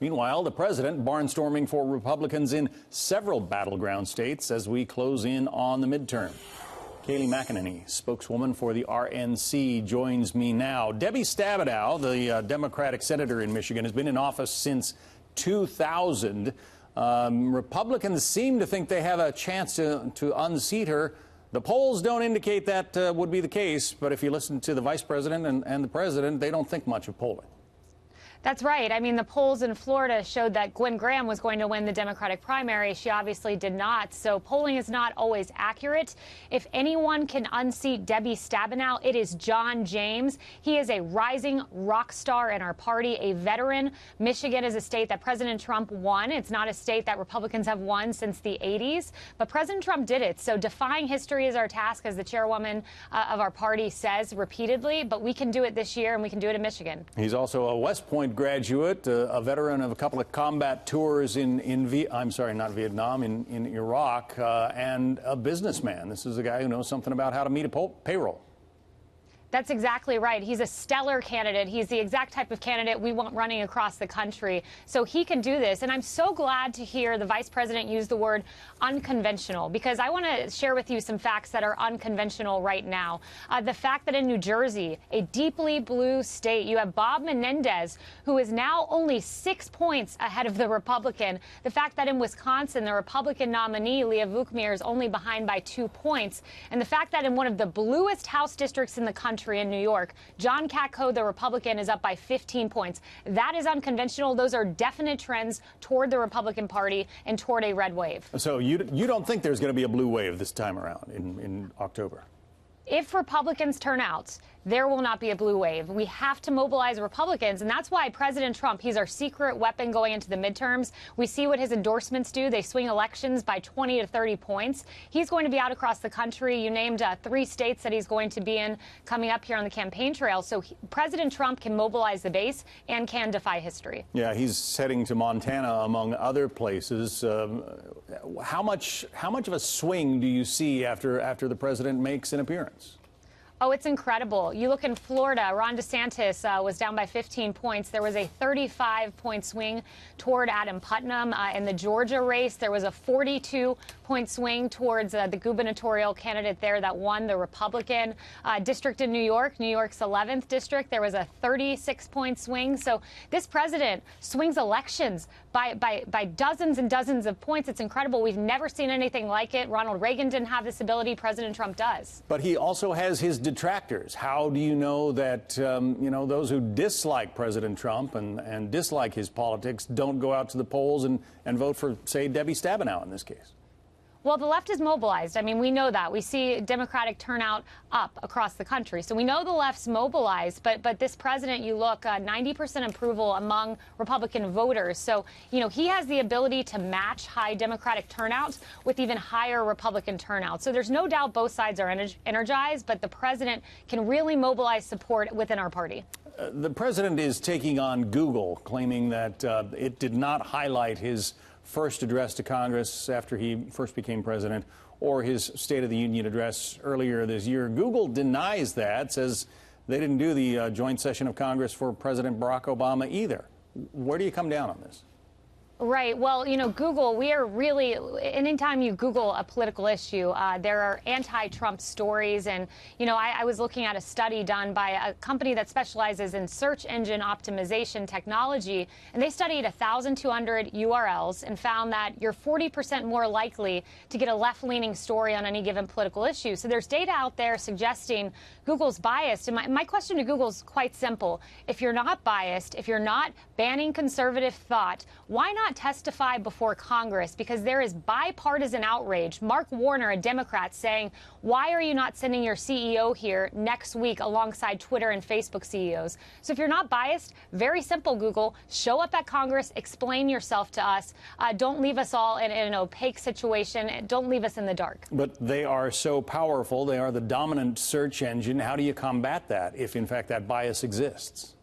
Meanwhile, the president barnstorming for Republicans in several battleground states as we close in on the midterm. Kayleigh McEnany, spokeswoman for the RNC, joins me now. Debbie Stabenow, the Democratic senator in Michigan, has been in office since 2000. Republicans seem to think they have a chance to unseat her. The polls don't indicate that would be the case, but if you listen to the vice president and the president, they don't think much of polling. That's right. I mean, the polls in Florida showed that Gwen Graham was going to win the Democratic primary. She obviously did not. So polling is not always accurate. If anyone can unseat Debbie Stabenow, it is John James. He is a rising rock star in our party, a veteran. Michigan is a state that President Trump won. It's not a state that Republicans have won since the 80s, but President Trump did it. So defying history is our task, as the chairwoman of our party says repeatedly, but we can do it this year, and we can do it in Michigan. He's also a West Point graduate, a veteran of a couple of combat tours in Iraq, and a businessman. This is a guy who knows something about how to meet a payroll. That's exactly right. He's a stellar candidate. He's the exact type of candidate we want running across the country. So he can do this. And I'm so glad to hear the vice president use the word unconventional, because I want to share with you some facts that are unconventional right now. The fact that in New Jersey, a deeply blue state, you have Bob Menendez, who is now only 6 points ahead of the Republican. The fact that in Wisconsin, the Republican nominee, Leah Vukmir, is only behind by 2 points. And the fact that in one of the bluest House districts in the country, in New York, John Katko, the Republican, is up by 15 points. That is unconventional. Those are definite trends toward the Republican Party and toward a red wave. So you don't think there's going to be a blue wave this time around in October? If Republicans turn out, there will not be a blue wave. We have to mobilize Republicans, and that's why President Trump, he's our secret weapon going into the midterms. We see what his endorsements do. They swing elections by 20 to 30 points. He's going to be out across the country. You named 3 states that he's going to be in coming up here on the campaign trail. So President Trump can mobilize the base and can defy history. Yeah, he's heading to Montana, among other places. How much of a swing do you see after the president makes an appearance? Oh, it's incredible. You look in Florida, Ron DeSantis was down by 15 points. There was a 35-point swing toward Adam Putnam. In the Georgia race, there was a 42-point swing towards the gubernatorial candidate there that won, the Republican. District in New York's 11th district, there was a 36-point swing. So this president swings elections by dozens and dozens of points. It's incredible. We've never seen anything like it. Ronald Reagan didn't have this ability. President Trump does. But he also has his detractors. How do you know that, those who dislike President Trump and dislike his politics don't go out to the polls and vote for, say, Debbie Stabenow in this case? Well, the left is mobilized. I mean, we know that. We see Democratic turnout up across the country. So we know the left's mobilized. But this president, you look, 90% approval among Republican voters. So, he has the ability to match high Democratic turnouts with even higher Republican turnout. So there's no doubt both sides are energized, but the president can really mobilize support within our party. The president is taking on Google, claiming that it did not highlight his first address to Congress after he first became president or his State of the Union address earlier this year. Google denies that, says they didn't do the joint session of Congress for President Barack Obama either. Where do you come down on this? Right. Well, Google, we are really, anytime you Google a political issue, there are anti-Trump stories. And, I was looking at a study done by a company that specializes in search engine optimization technology, and they studied 1,200 URLs and found that you're 40% more likely to get a left-leaning story on any given political issue. So there's data out there suggesting Google's biased. And my question to Google is quite simple. If you're not biased, if you're not banning conservative thought, why not testify before Congress? Because there is bipartisan outrage. Mark Warner, a Democrat, saying, why are you not sending your CEO here next week alongside Twitter and Facebook CEOs? So if you're not biased, very simple, Google, show up at Congress, explain yourself to us. Don't leave us all in an opaque situation. Don't leave us in the dark. But they are so powerful. They are the dominant search engine. How do you combat that if, in fact, that bias exists?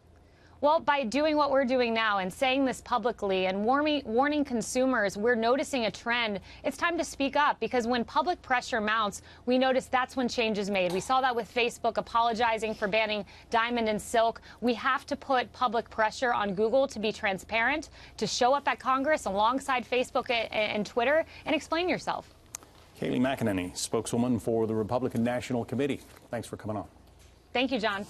Well, by doing what we're doing now and saying this publicly and warning consumers, we're noticing a trend. It's time to speak up, because when public pressure mounts, we notice that's when change is made. We saw that with Facebook apologizing for banning Diamond and Silk. We have to put public pressure on Google to be transparent, to show up at Congress alongside Facebook and Twitter, and explain yourself. Kayleigh McEnany, spokeswoman for the Republican National Committee. Thanks for coming on. Thank you, John.